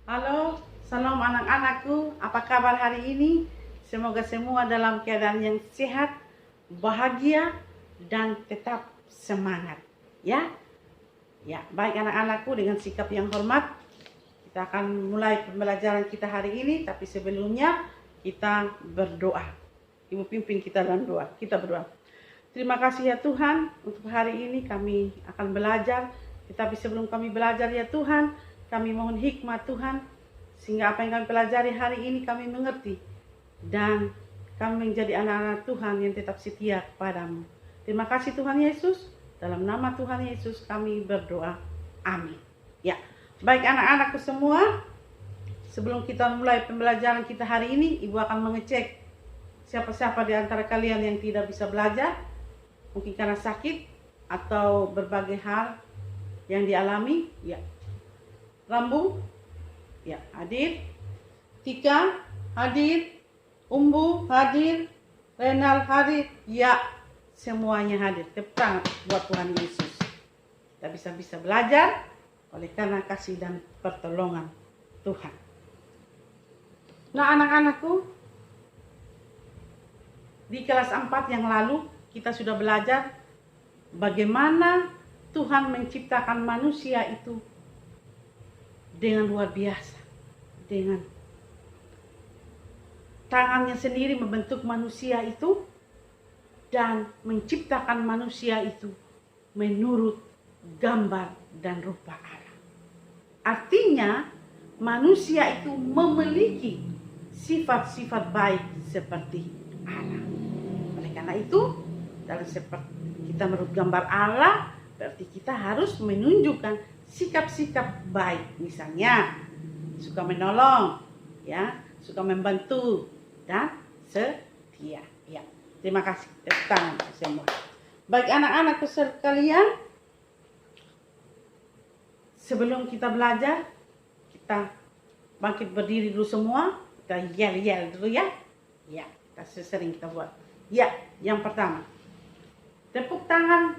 Halo, salam anak-anakku. Apa kabar hari ini? Semoga semua dalam keadaan yang sehat, bahagia, dan tetap semangat. Ya, ya. Baik anak-anakku, dengan sikap yang hormat, kita akan mulai pembelajaran kita hari ini. Tapi sebelumnya kita berdoa. Ibu pimpin kita dalam doa. Kita berdoa. Terima kasih ya Tuhan, untuk hari ini kami akan belajar. Tetapi sebelum kami belajar ya Tuhan, kami mohon hikmat Tuhan, sehingga apa yang kami pelajari hari ini kami mengerti. Dan kami menjadi anak-anak Tuhan yang tetap setia kepadamu. Terima kasih Tuhan Yesus. Dalam nama Tuhan Yesus kami berdoa. Amin. Ya, baik anak-anakku semua, sebelum kita mulai pembelajaran kita hari ini, Ibu akan mengecek siapa-siapa di antara kalian yang tidak bisa belajar, mungkin karena sakit atau berbagai hal yang dialami. Ya, Rambu, ya, hadir. Tika, hadir. Umbu, hadir. Renal, hadir. Ya, semuanya hadir. Tepuk tangan buat Tuhan Yesus. Kita bisa belajar oleh karena kasih dan pertolongan Tuhan. Nah anak-anakku, di kelas 4 yang lalu kita sudah belajar bagaimana Tuhan menciptakan manusia itu dengan luar biasa. Dengan tangannya sendiri membentuk manusia itu dan menciptakan manusia itu menurut gambar dan rupa Allah. Artinya manusia itu memiliki sifat-sifat baik seperti Allah. Oleh karena itu, dalam seperti kita menurut gambar Allah, berarti kita harus menunjukkan sikap-sikap baik. Misalnya suka menolong, ya, suka membantu dan setia. Ya, terima kasih. Tepuk tangan semua. Baik anak-anakku sekalian, sebelum kita belajar, kita bangkit berdiri dulu semua. Kita yel-yel dulu ya. Ya, kita sering kita buat. Ya, yang pertama, tepuk tangan.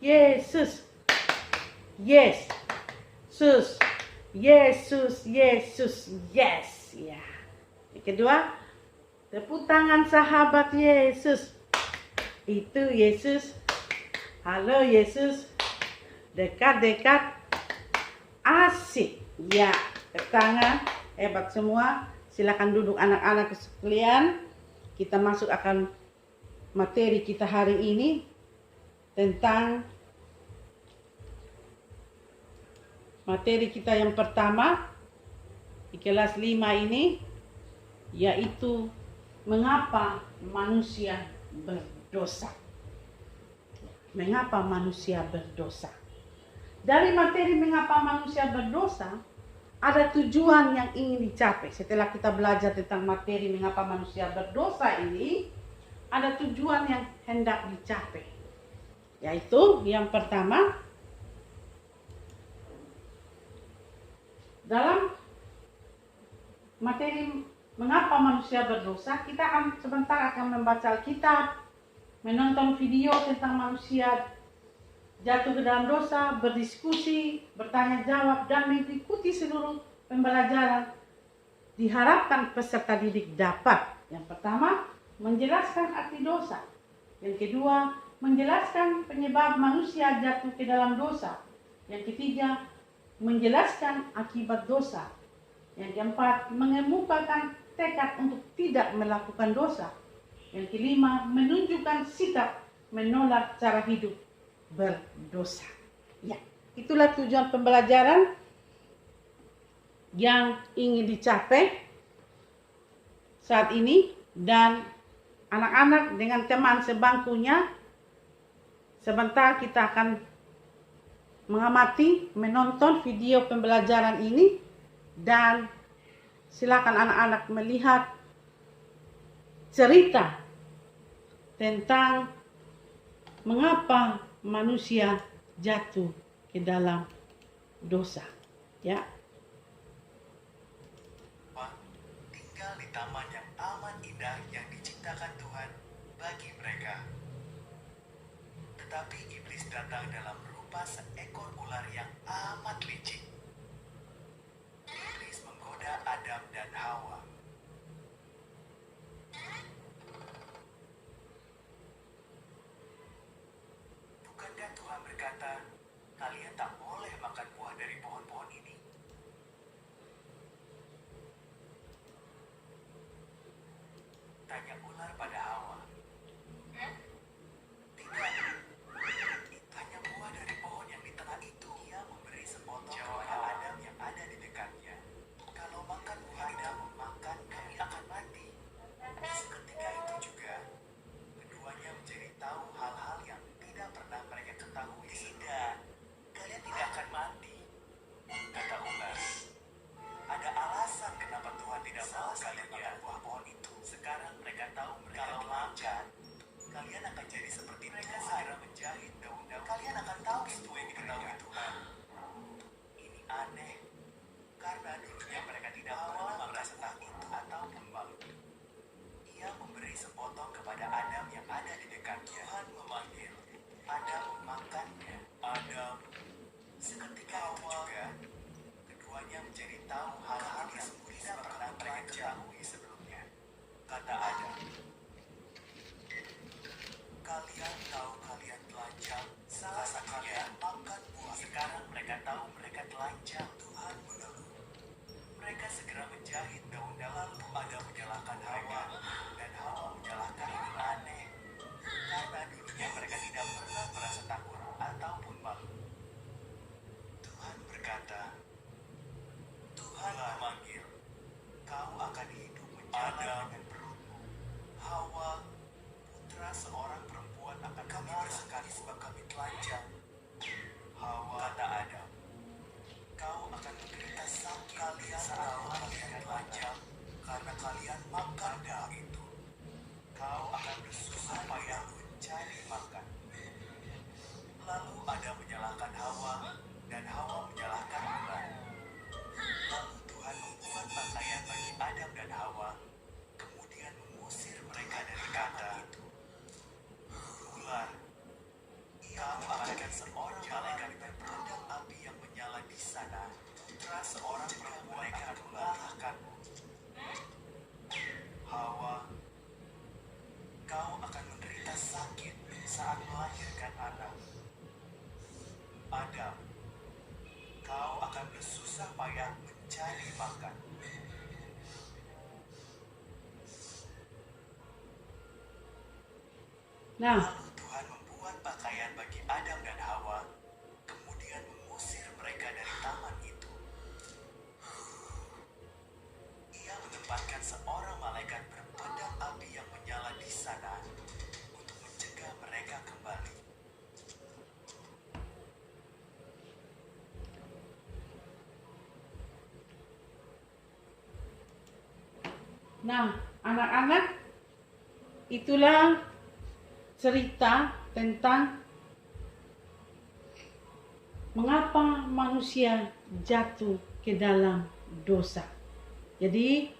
Yesus. Yes. Sus. Yesus, Yesus, yes. Ya. Yang kedua, tepuk tangan sahabat Yesus. Itu Yesus. Halo Yesus. Dekat-dekat. Asik. Ya, tepuk tangan. Hebat semua. Silakan duduk anak-anak sekalian. Kita masuk akan materi kita hari ini tentang materi kita yang pertama di kelas 5 ini, yaitu mengapa manusia berdosa. Mengapa manusia berdosa? Dari materi mengapa manusia berdosa, ada tujuan yang ingin dicapai. Setelah kita belajar tentang materi mengapa manusia berdosa ini, ada tujuan yang hendak dicapai. Yaitu yang pertama, dalam materi mengapa manusia berdosa, kita akan sebentar membaca Alkitab, menonton video tentang manusia jatuh ke dalam dosa, berdiskusi, bertanya jawab, dan mengikuti seluruh pembelajaran. Diharapkan peserta didik dapat, yang pertama, menjelaskan arti dosa. Yang kedua, menjelaskan penyebab manusia jatuh ke dalam dosa. Yang ketiga, menjelaskan akibat dosa. Yang keempat, mengemukakan tekad untuk tidak melakukan dosa. Yang kelima, menunjukkan sikap menolak cara hidup berdosa. Ya, itulah tujuan pembelajaran yang ingin dicapai saat ini. Dan anak-anak dengan teman sebangkunya, sebentar kita akan mengamati, menonton video pembelajaran ini, dan silakan anak-anak melihat cerita tentang mengapa manusia jatuh ke dalam dosa. Ya. Tinggal di taman yang amat indah yang diciptakan Tuhan bagi mereka. Tetapi iblis datang dalam rupa seekor ular yang amat licik. berkata, kalian tak boleh makan buah dari pohon-pohon ini? Tanya ular pada Hawa. Tidak, hanya buah dari pohon yang di tengah itu. Ia memberi sepotong kepada Adam yang ada di dekatnya. Kalau makan buah Adam makan, kami akan mati. Seketika itu juga, keduanya menjadi tahu hal-hal yang tidak pernah mereka ketahui. Tidak, kalian tidak akan mati, kata ular. Ada alasan kenapa Tuhan tidak mau kalian makan buah pohon itu. Sekarang mereka tahu mereka kalau makan, kalian akan jadi seperti mereka segera menjahit daun-daun. Kalian akan tahu itu yang diketahui Tuhan. Ini aneh, karena dulunya mereka tidak pernah merasa takut ataupun malu. Ia memberi sepotong kepada Adam yang ada di dekatnya. Tuhan memanggil Adam memakannya. Adam. Seketika itu juga, keduanya menjadi tahu hal-hal yang tidak pernah mereka ketahui sebelumnya. Kata Adam, kalian tahu kalian telanjang, salah kalian makan buah. Sekarang mereka tahu mereka telanjang. Tuhan mengeluh. Mereka segera menjahit daun-daun. Lalu Adam menyalahkan Hawa, dan Hawa menyalahkan ini aneh. Karena dulunya mereka tidak pernah merasa takut ataupun malu. Tuhan berkata, Tuhan memanggil, kau akan hidup menjalan dengan perutmu. Hawa, putra seorang perempuan akan kami bersekali sebab kami telanjang. Hawa, kata Adam, kau akan menderita sakit. Kalian tahu kalian telanjang karena kalian makan daun itu. Kau akan bersusah payah mencari makan. Lalu Adam menyalahkan Hawa, dan Hawa menyalahkan ular. Lalu Tuhan membuat pakaian bagi Adam dan Hawa, kemudian mengusir mereka dari kata itu. Ular, kamu akan seorang malaikat berpedang api yang menyala di sana. Putra seorang perempuan akan mengalahkanmu. Hawa, kau akan menderita sakit saat melahirkan anak. Adam, kau akan bersusah payah mencari makan. Nah, Lalu Tuhan membuat pakaian bagi Adam dan Hawa, kemudian mengusir mereka dari taman itu. Ia menempatkan seorang malaikat berpedang api yang menyala di sana untuk mencegah mereka kembali. nah, anak-anak, itulah cerita tentang mengapa manusia jatuh ke dalam dosa. Jadi,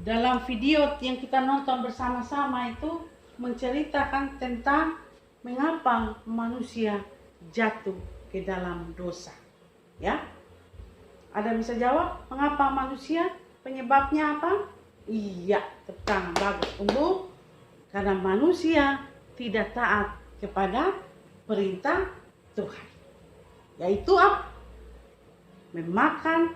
dalam video yang kita nonton bersama-sama itu menceritakan tentang mengapa manusia jatuh ke dalam dosa. Ya, ada bisa jawab mengapa manusia? Penyebabnya apa? Iya, tepuk tangan, bagus. Umbu, karena manusia tidak taat kepada perintah Tuhan. Yaitu apa? Memakan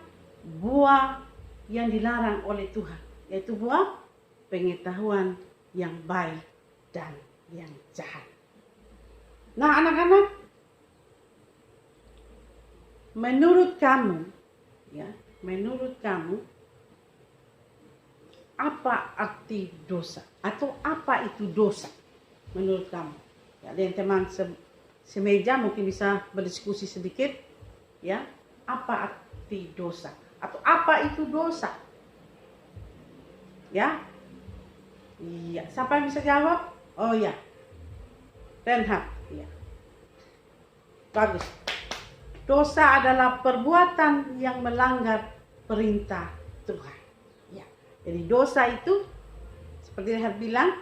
buah yang dilarang oleh Tuhan. Yaitu buah pengetahuan yang baik dan yang jahat. Nah, anak-anak, menurut kamu, apa arti dosa? Atau apa itu dosa menurut kamu? Ya, dan teman semeja mungkin bisa berdiskusi sedikit. Ya, apa arti dosa? Atau apa itu dosa? Ya, iya. Siapa yang bisa jawab? Oh ya, Renhat. Ya, bagus. Dosa adalah perbuatan yang melanggar perintah Tuhan. Jadi dosa itu, seperti Renhat bilang,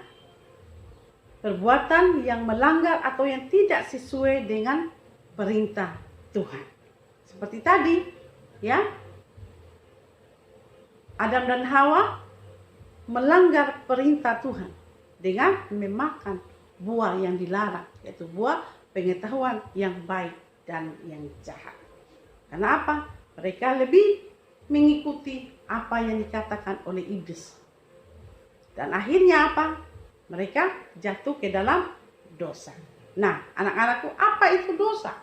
perbuatan yang melanggar atau yang tidak sesuai dengan perintah Tuhan. Seperti tadi, ya, Adam dan Hawa melanggar perintah Tuhan dengan memakan buah yang dilarang, yaitu buah pengetahuan yang baik dan yang jahat. Karena apa? Mereka lebih mengikuti apa yang dikatakan oleh iblis. Dan akhirnya apa? Mereka jatuh ke dalam dosa. Nah, anak-anakku, apa itu dosa?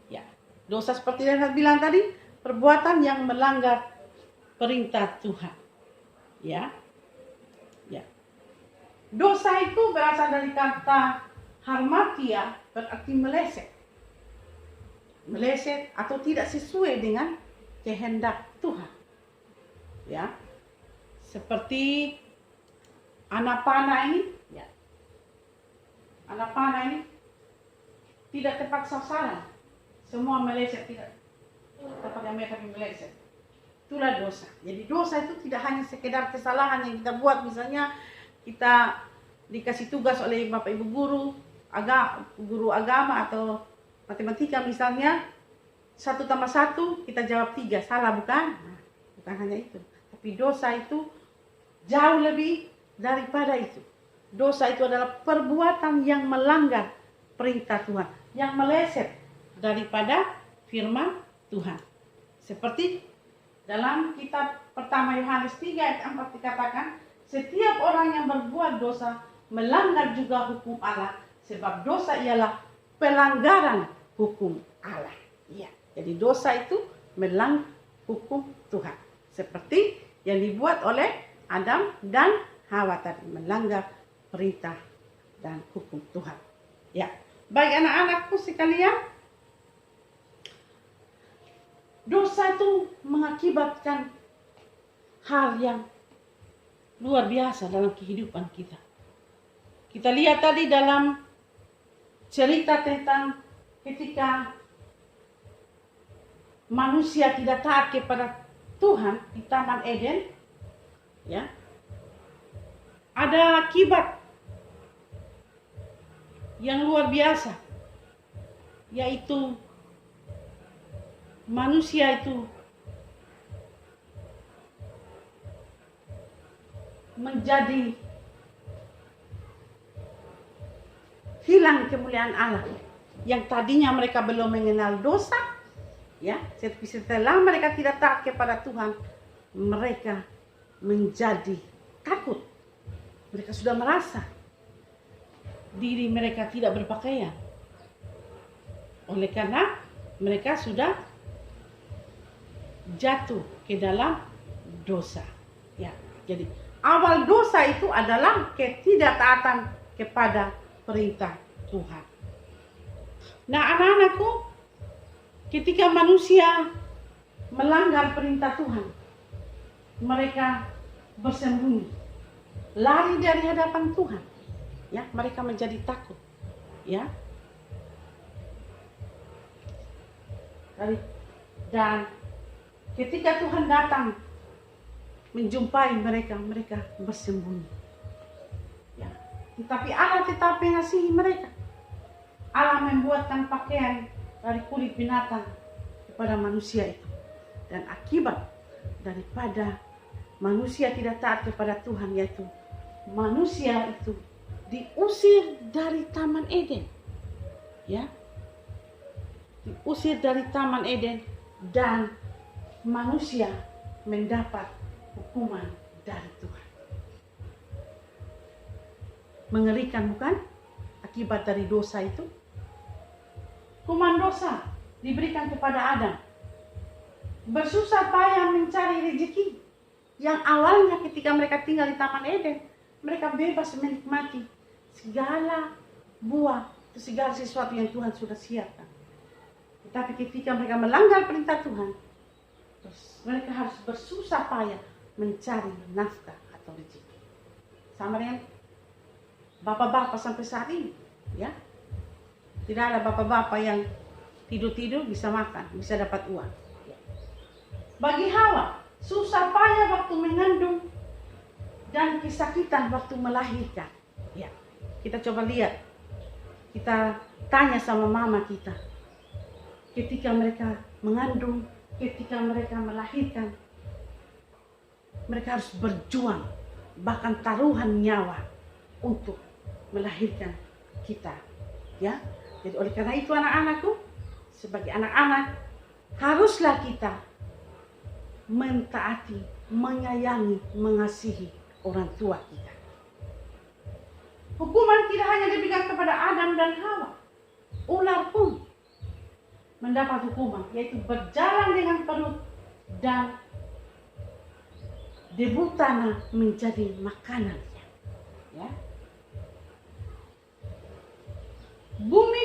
Ya, dosa seperti yang saya bilang tadi, perbuatan yang melanggar perintah Tuhan. Ya. Ya. Dosa itu berasal dari kata harmatia, berarti meleset. Meleset atau tidak sesuai dengan kehendak Tuhan. Ya. Seperti anak panah ini, ya. Anak panah ini tidak tepat sasaran. Semua meleset, tidak tepat yang mereka meleset. Itulah dosa. Jadi dosa itu tidak hanya sekedar kesalahan yang kita buat, misalnya kita dikasih tugas oleh Bapak Ibu guru agama atau matematika misalnya, 1+1 kita jawab 3, salah bukan? Nah, bukan hanya itu. Tapi dosa itu jauh lebih daripada itu. Dosa itu adalah perbuatan yang melanggar perintah Tuhan, yang meleset daripada firman Tuhan. Seperti dalam kitab pertama Yohanes 3 ayat 4 dikatakan, setiap orang yang berbuat dosa melanggar juga hukum Allah, sebab dosa ialah pelanggaran hukum Allah. Ya, jadi dosa itu melanggar hukum Tuhan. Seperti yang dibuat oleh Adam dan Hawa tadi, melanggar perintah dan hukum Tuhan. Ya, baik anak-anakku sekalian, dosa itu mengakibatkan hal yang luar biasa dalam kehidupan kita. Kita lihat tadi dalam cerita tentang ketika manusia tidak taat kepada Tuhan di Taman Eden, ya, ada akibat yang luar biasa, yaitu manusia itu menjadi hilang kemuliaan Allah. Yang tadinya mereka belum mengenal dosa, ya, setelah mereka tidak taat kepada Tuhan, mereka menjadi takut. Mereka sudah merasa diri mereka tidak berpakaian. Oleh karena mereka sudah jatuh ke dalam dosa. Ya, jadi awal dosa itu adalah ketidaktaatan kepada perintah Tuhan. Nah, anak-anakku, ketika manusia melanggar perintah Tuhan, mereka bersembunyi, lari dari hadapan Tuhan. Ya, mereka menjadi takut. Ya. Dan ketika Tuhan datang menjumpai mereka, mereka bersembunyi. Ya. Tetapi Allah tetap mengasihi mereka. Allah membuatkan pakaian dari kulit binatang kepada manusia itu. Dan akibat daripada manusia tidak taat kepada Tuhan, yaitu manusia itu diusir dari Taman Eden. Ya. Diusir dari Taman Eden dan manusia mendapat hukuman dari Tuhan. Mengerikan bukan? Akibat dari dosa itu. Hukuman dosa diberikan kepada Adam. Bersusah payah mencari rezeki yang awalnya ketika mereka tinggal di Taman Eden, mereka bebas menikmati segala buah, segala sesuatu yang Tuhan sudah siapkan. Tetapi ketika mereka melanggar perintah Tuhan, mereka harus bersusah payah mencari nafkah atau rezeki. Sama dengan bapak-bapak sampai saat ini, ya. Tidak ada bapak-bapak yang tidur-tidur bisa makan, bisa dapat uang. Bagi Hawa, susah payah waktu mengandung dan kesakitan waktu melahirkan. Ya, kita coba lihat. Kita tanya sama mama kita. Ketika mereka mengandung, ketika mereka melahirkan, mereka harus berjuang, bahkan taruhan nyawa untuk melahirkan kita. Ya, jadi oleh karena itu anak-anakku, sebagai anak-anak haruslah kita mentaati, menyayangi, mengasihi orang tua kita. Hukuman tidak hanya diberikan kepada Adam dan Hawa, ular pun mendapat hukuman, yaitu berjalan dengan perut dan debu tanah menjadi makanannya. Ya. Bumi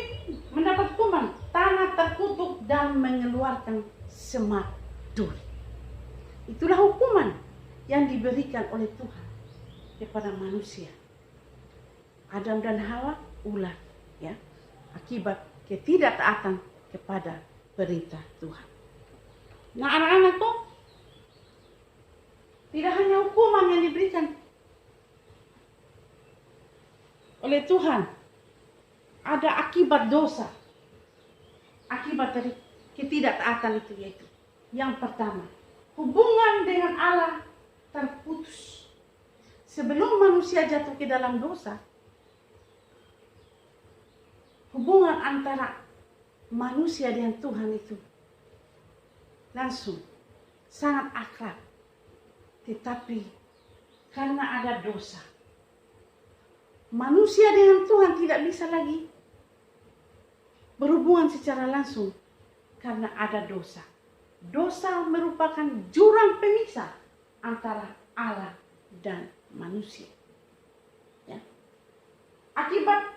mendapat hukuman, tanah terkutuk dan mengeluarkan semak duri. Itulah hukuman yang diberikan oleh Tuhan kepada manusia. Adam dan Hawa ular, ya, akibat ketidaktaatan kepada perintah Tuhan. Nah, anak-anakku, tidak hanya hukuman yang diberikan oleh Tuhan, ada akibat dosa, akibat dari ketidaktaatan itu, yaitu yang pertama, hubungan dengan Allah terputus. Sebelum manusia jatuh ke dalam dosa, hubungan antara manusia dengan Tuhan itu langsung sangat akrab. Tetapi karena ada dosa, manusia dengan Tuhan tidak bisa lagi berhubungan secara langsung karena ada dosa. Dosa merupakan jurang pemisah antara Allah dan manusia. Ya. Akibat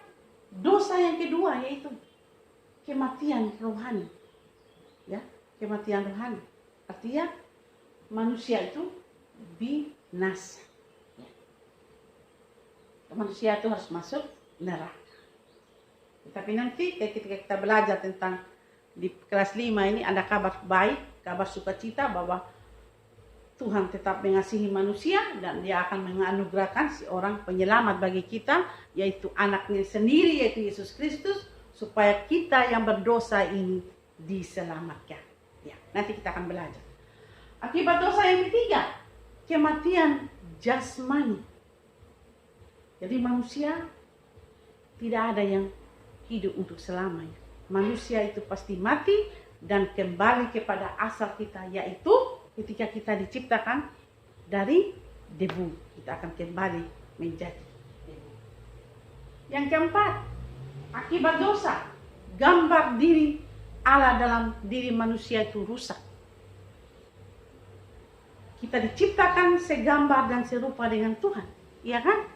dosa yang kedua yaitu kematian rohani. Ya, kematian rohani. Artinya manusia itu binasa. Ya. Manusia itu harus masuk neraka. Tapi nanti ketika kita belajar tentang di kelas 5 ini ada kabar baik, kabar sukacita bahwa Tuhan tetap mengasihi manusia dan Dia akan menganugerahkan seorang penyelamat bagi kita, yaitu anaknya sendiri, yaitu Yesus Kristus, supaya kita yang berdosa ini diselamatkan. Ya, nanti kita akan belajar. Akibat dosa yang ketiga, kematian jasmani. Jadi manusia tidak ada yang hidup untuk selamanya. Manusia itu pasti mati dan kembali kepada asal kita, yaitu ketika kita diciptakan dari debu, kita akan kembali menjadi debu. Yang keempat, akibat dosa, gambar diri Allah dalam diri manusia itu rusak. Kita diciptakan segambar dan serupa dengan Tuhan, iya kan?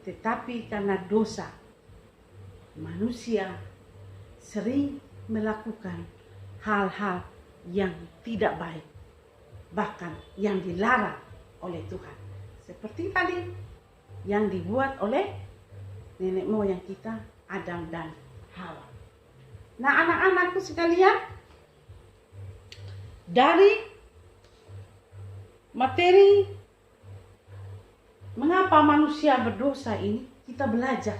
Tetapi karena dosa, manusia sering melakukan hal-hal yang tidak baik, bahkan yang dilarang oleh Tuhan. Seperti tadi yang dibuat oleh nenek moyang kita, Adam dan Hawa. Nah, anak-anakku sekalian, dari materi mengapa manusia berdosa ini kita belajar,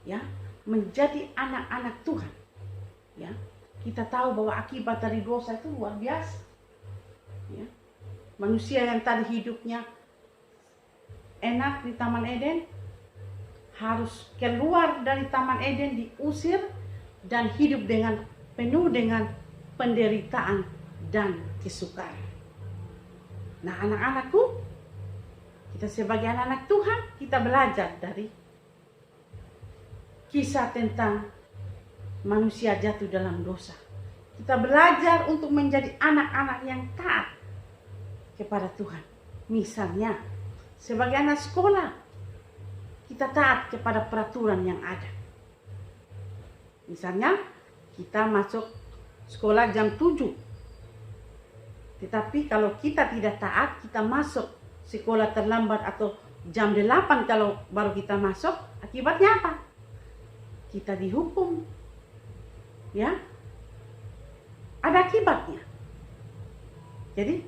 ya, menjadi anak-anak Tuhan. Ya, kita tahu bahwa akibat dari dosa itu luar biasa. Ya, manusia yang tadi hidupnya enak di Taman Eden harus keluar dari Taman Eden, diusir dan hidup dengan penuh dengan penderitaan dan kesukaran. Nah, anak-anakku, kita sebagai anak-anak Tuhan, kita belajar dari kisah tentang manusia jatuh dalam dosa. Kita belajar untuk menjadi anak-anak yang taat kepada Tuhan. Misalnya, sebagai anak sekolah, kita taat kepada peraturan yang ada. Misalnya, kita masuk sekolah jam 7. Tetapi kalau kita tidak taat, kita masuk sekolah terlambat atau jam 8 kalau baru kita masuk, akibatnya apa? Kita dihukum. Ya. Ada akibatnya. Jadi,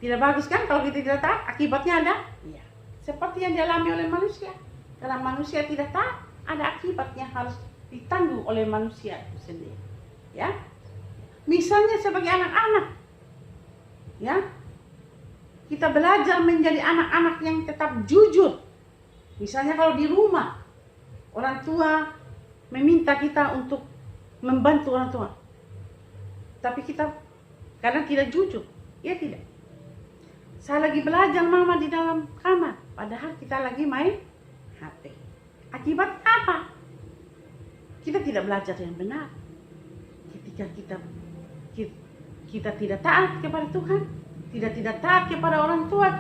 tidak bagus kan kalau kita tidak taat, akibatnya ada? Iya. Seperti yang dialami oleh manusia. Kalau manusia tidak taat, ada akibatnya harus ditanggung oleh manusia itu sendiri. Ya. Misalnya sebagai anak-anak, ya, kita belajar menjadi anak-anak yang tetap jujur. Misalnya kalau di rumah, orang tua meminta kita untuk membantu orang tua. Tapi kita kadang tidak jujur. Ya tidak. Saya lagi belajar mama di dalam kamar. Padahal kita lagi main HP. Akibat apa? Kita tidak belajar yang benar. Ketika kita tidak taat kepada Tuhan, tidak taat kepada orang tua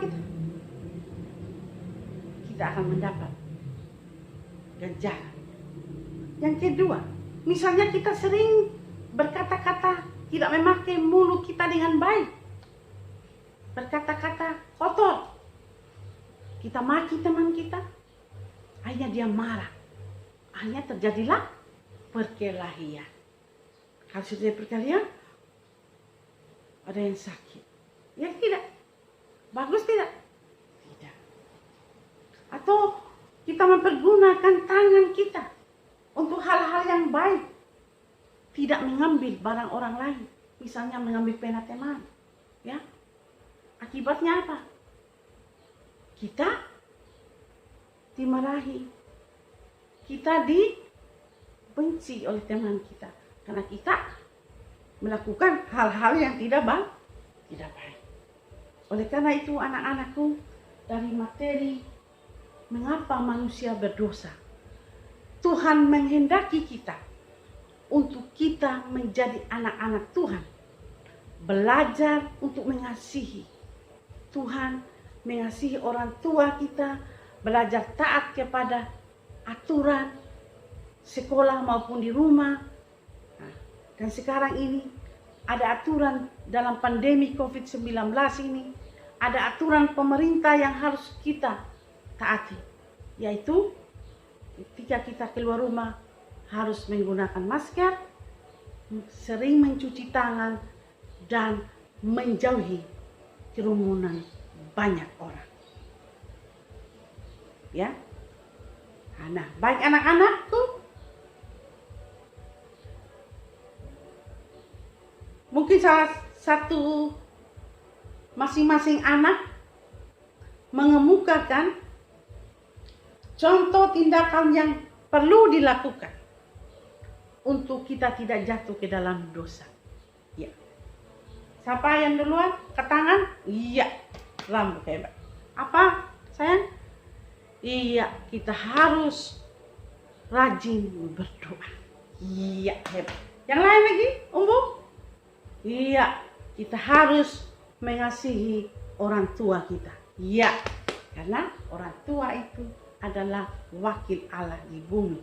kita akan mendapat ganjaran. Yang kedua, misalnya kita sering berkata-kata tidak memakai mulut kita dengan baik, berkata-kata kotor, kita maki teman kita, akhirnya dia marah, akhirnya terjadilah perkelahian. Kalau sudah perkelahian, ada yang sakit. Ya tidak? Bagus tidak? Tidak. Atau kita mempergunakan tangan kita untuk hal-hal yang baik. Tidak mengambil barang orang lain. Misalnya mengambil pena teman. Ya. Akibatnya apa? Kita dimarahi. Kita dibenci oleh teman kita. Karena kita melakukan hal-hal yang tidak baik. Oleh karena itu anak-anakku, dari materi mengapa manusia berdosa, Tuhan menghendaki kita untuk kita menjadi anak-anak Tuhan. Belajar untuk mengasihi Tuhan, mengasihi orang tua kita, belajar taat kepada aturan sekolah maupun di rumah. Dan sekarang ini ada aturan dalam pandemi COVID-19 ini, ada aturan pemerintah yang harus kita taati, yaitu ketika kita keluar rumah harus menggunakan masker, sering mencuci tangan, dan menjauhi kerumunan banyak orang. Ya, nah, baik anak-anakku, mungkin salah satu masing-masing anak mengemukakan contoh tindakan yang perlu dilakukan untuk kita tidak jatuh ke dalam dosa. Ya. Siapa yang duluan? Ke tangan? Iya. Rambut hebat. Apa, sayang? Iya, kita harus rajin berdoa. Iya, hebat. Yang lain lagi, Umbu? Iya, kita harus mengasihi orang tua kita. Iya, karena orang tua itu adalah wakil Allah di bumi.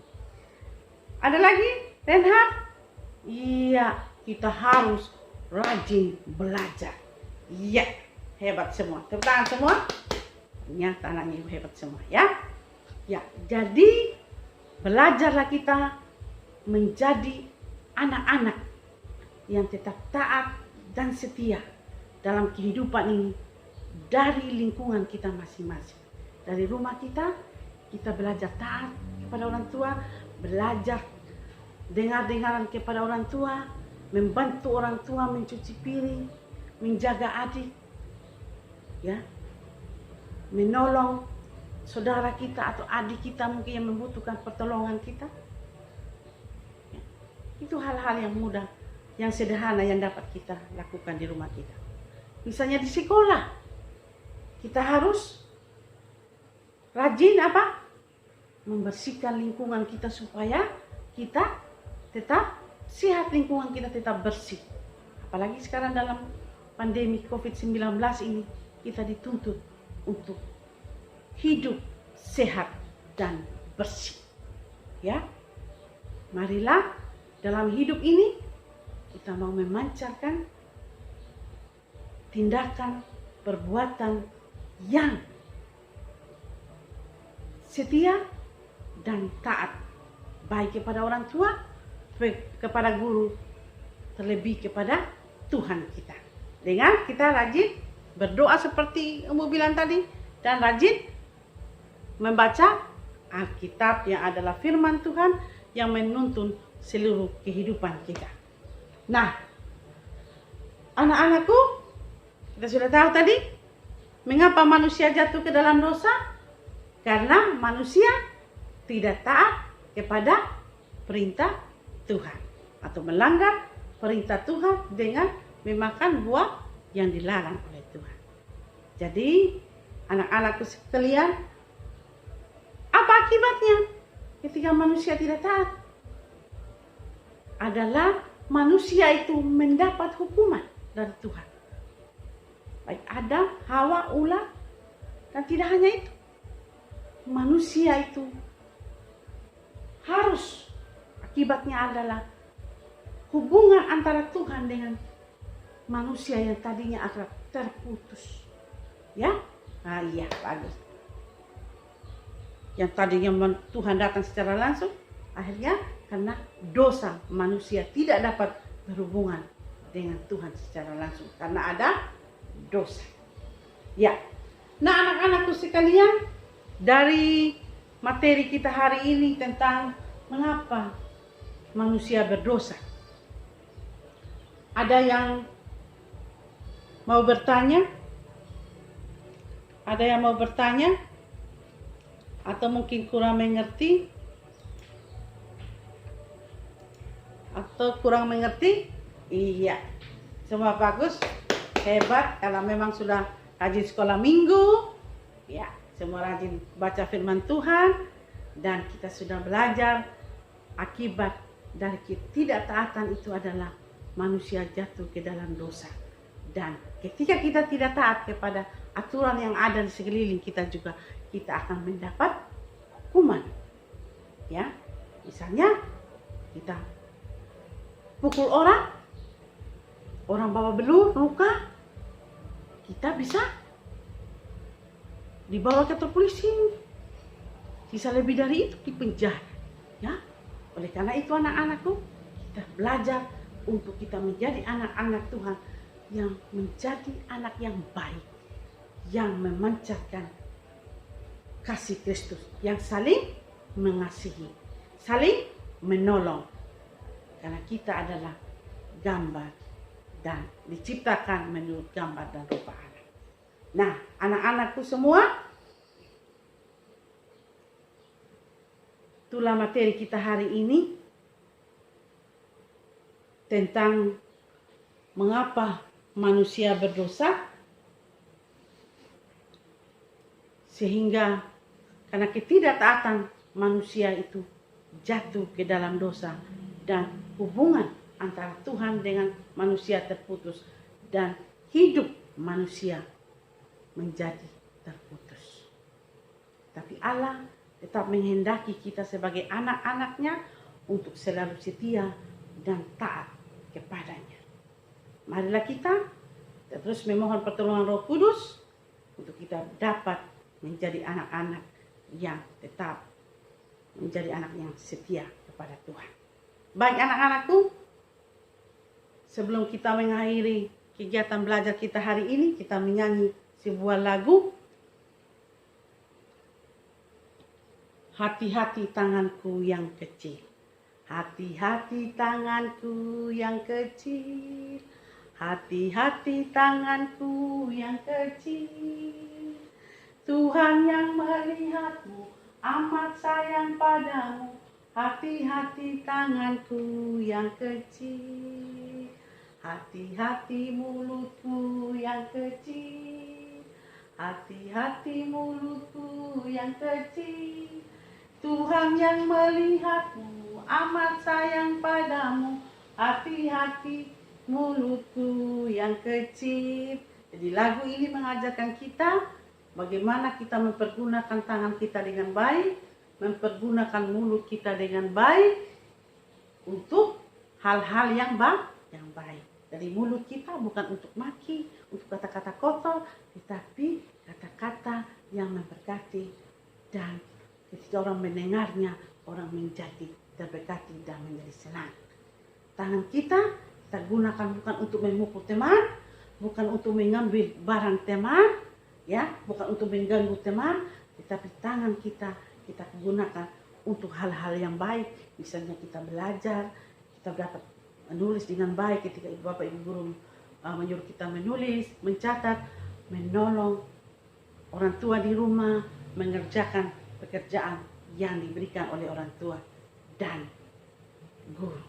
Ada lagi, Renhard? Iya, kita harus rajin belajar. Iya, hebat semua. Tepuk tangan semua. Ternyata anaknya hebat semua, ya. Ya, jadi belajarlah kita menjadi anak-anak yang tetap taat dan setia dalam kehidupan ini dari lingkungan kita masing-masing. Dari rumah kita belajar taat kepada orang tua, belajar dengar-dengaran kepada orang tua, membantu orang tua mencuci piring, menjaga adik, ya, menolong saudara kita atau adik kita mungkin yang membutuhkan pertolongan kita. Ya. Itu hal-hal yang mudah, yang sederhana yang dapat kita lakukan di rumah kita. Misalnya di sekolah, kita harus rajin apa? Membersihkan lingkungan kita supaya kita tetap sehat, lingkungan kita tetap bersih. Apalagi sekarang dalam pandemi COVID-19 ini, kita dituntut untuk hidup sehat dan bersih. Ya, marilah dalam hidup ini kita mau memancarkan tindakan, perbuatan yang setia dan taat, baik kepada orang tua, kepada guru, terlebih kepada Tuhan kita. Dengan kita rajin berdoa seperti Umbu bilang tadi, dan rajin membaca Alkitab yang adalah firman Tuhan yang menuntun seluruh kehidupan kita. Nah, anak-anakku, kita sudah tahu tadi mengapa manusia jatuh ke dalam dosa? Karena manusia tidak taat kepada perintah Tuhan atau melanggar perintah Tuhan dengan memakan buah yang dilarang oleh Tuhan. Jadi anak-anakku sekalian, apa akibatnya ketika manusia tidak taat? Adalah manusia itu mendapat hukuman dari Tuhan. Baik Adam, Hawa, ular, dan tidak hanya itu. Manusia itu harus, akibatnya adalah hubungan antara Tuhan dengan manusia yang tadinya akrab terputus. Ya? Nah iya, bagus. Yang tadinya Tuhan datang secara langsung, akhirnya karena dosa manusia tidak dapat berhubungan dengan Tuhan secara langsung. Karena ada dosa. Ya. Nah anak-anakku sekalian, dari materi kita hari ini tentang mengapa manusia berdosa. Ada yang mau bertanya? Ada yang mau bertanya? Atau mungkin kurang mengerti? Atau kurang mengerti? Iya. Semua bagus, hebat. Kalau memang sudah rajin sekolah minggu, ya, semua rajin baca firman Tuhan, dan kita sudah belajar akibat dari ketidaktaatan itu adalah manusia jatuh ke dalam dosa. Dan ketika kita tidak taat kepada aturan yang ada di sekeliling kita juga, kita akan mendapat hukuman. Ya, misalnya kita pukul orang bawa belur, luka, kita bisa dibawa ke kantor polisi. Bisa lebih dari itu di penjara. Ya, oleh karena itu anak-anakku, kita belajar untuk kita menjadi anak-anak Tuhan yang menjadi anak yang baik, yang memancarkan kasih Kristus, yang saling mengasihi, saling menolong. Karena kita adalah gambar dan diciptakan menurut gambar dan rupa Allah. Nah, anak-anakku semua, itulah materi kita hari ini tentang mengapa manusia berdosa, sehingga karena ketidaktaatan manusia itu jatuh ke dalam dosa dan hubungan antara Tuhan dengan manusia terputus dan hidup manusia menjadi terputus. Tapi Allah tetap menghendaki kita sebagai anak-anaknya untuk selalu setia dan taat kepadanya. Marilah kita terus memohon pertolongan Roh Kudus untuk kita dapat menjadi anak-anak yang tetap menjadi anak yang setia kepada Tuhan. Baik anak-anakku, sebelum kita mengakhiri kegiatan belajar kita hari ini, kita menyanyi sebuah lagu. Hati-hati tanganku yang kecil, hati-hati tanganku yang kecil, hati-hati tanganku yang kecil. Tuhan yang melihatmu, amat sayang padamu. Hati-hati tanganku yang kecil, hati-hati mulutku yang kecil, hati-hati mulutku yang kecil. Tuhan yang melihatmu, amat sayang padamu. Hati-hati mulutku yang kecil. Jadi lagu ini mengajarkan kita bagaimana kita mempergunakan tangan kita dengan baik, mempergunakan mulut kita dengan baik untuk hal-hal yang baik. Dari mulut kita bukan untuk maki, untuk kata-kata kotor, tetapi kata-kata yang memberkati, dan ketika orang mendengarnya, orang menjadi terberkati dan menjadi senang. Tangan kita gunakan bukan untuk memukul teman, bukan untuk mengambil barang teman, ya, bukan untuk mengganggu teman, tetapi tangan kita gunakan untuk hal-hal yang baik. Misalnya kita belajar, kita dapat menulis dengan baik ketika Bapak Ibu guru menyuruh kita menulis, mencatat, menolong orang tua di rumah, mengerjakan pekerjaan yang diberikan oleh orang tua, dan guru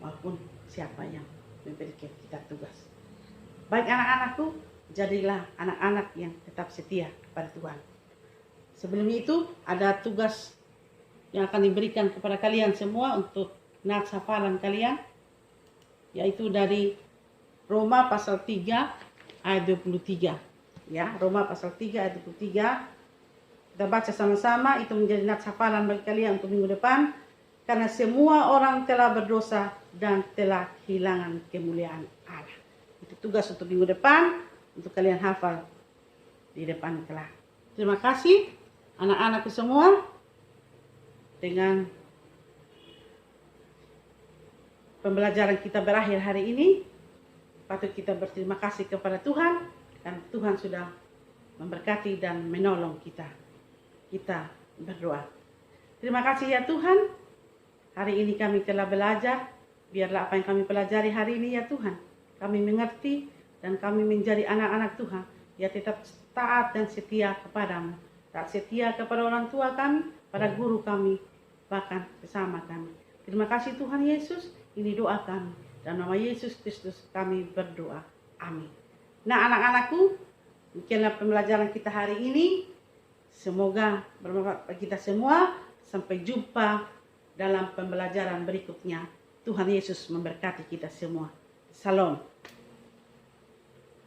maupun siapa yang memberikan kita tugas. Baik anak-anakku, jadilah anak-anak yang tetap setia kepada Tuhan. Sebelumnya itu ada tugas yang akan diberikan kepada kalian semua untuk nats hafalan kalian, yaitu dari Roma pasal 3 ayat 23. Ya, Roma pasal 3 ayat 23. Kita baca sama-sama, itu menjadi nats hafalan bagi kalian untuk minggu depan. Karena semua orang telah berdosa dan telah kehilangan kemuliaan Allah. Itu tugas untuk minggu depan, untuk kalian hafal di depan kelas. Terima kasih anak-anakku semua. Dengan pembelajaran kita berakhir hari ini, patut kita berterima kasih kepada Tuhan, karena Tuhan sudah memberkati dan menolong kita. Kita berdoa. Terima kasih ya Tuhan, hari ini kami telah belajar, biarlah apa yang kami pelajari hari ini ya Tuhan, kami mengerti dan kami menjadi anak-anak Tuhan, ya tetap taat dan setia kepadamu, taat setia kepada orang tua kami, pada guru kami, bahkan bersama kami. Terima kasih Tuhan Yesus, ini doa kami. Dalam nama Yesus Kristus kami berdoa. Amin. Nah anak-anakku, demikianlah pembelajaran kita hari ini. Semoga bermanfaat bagi kita semua. Sampai jumpa dalam pembelajaran berikutnya. Tuhan Yesus memberkati kita semua. Salam.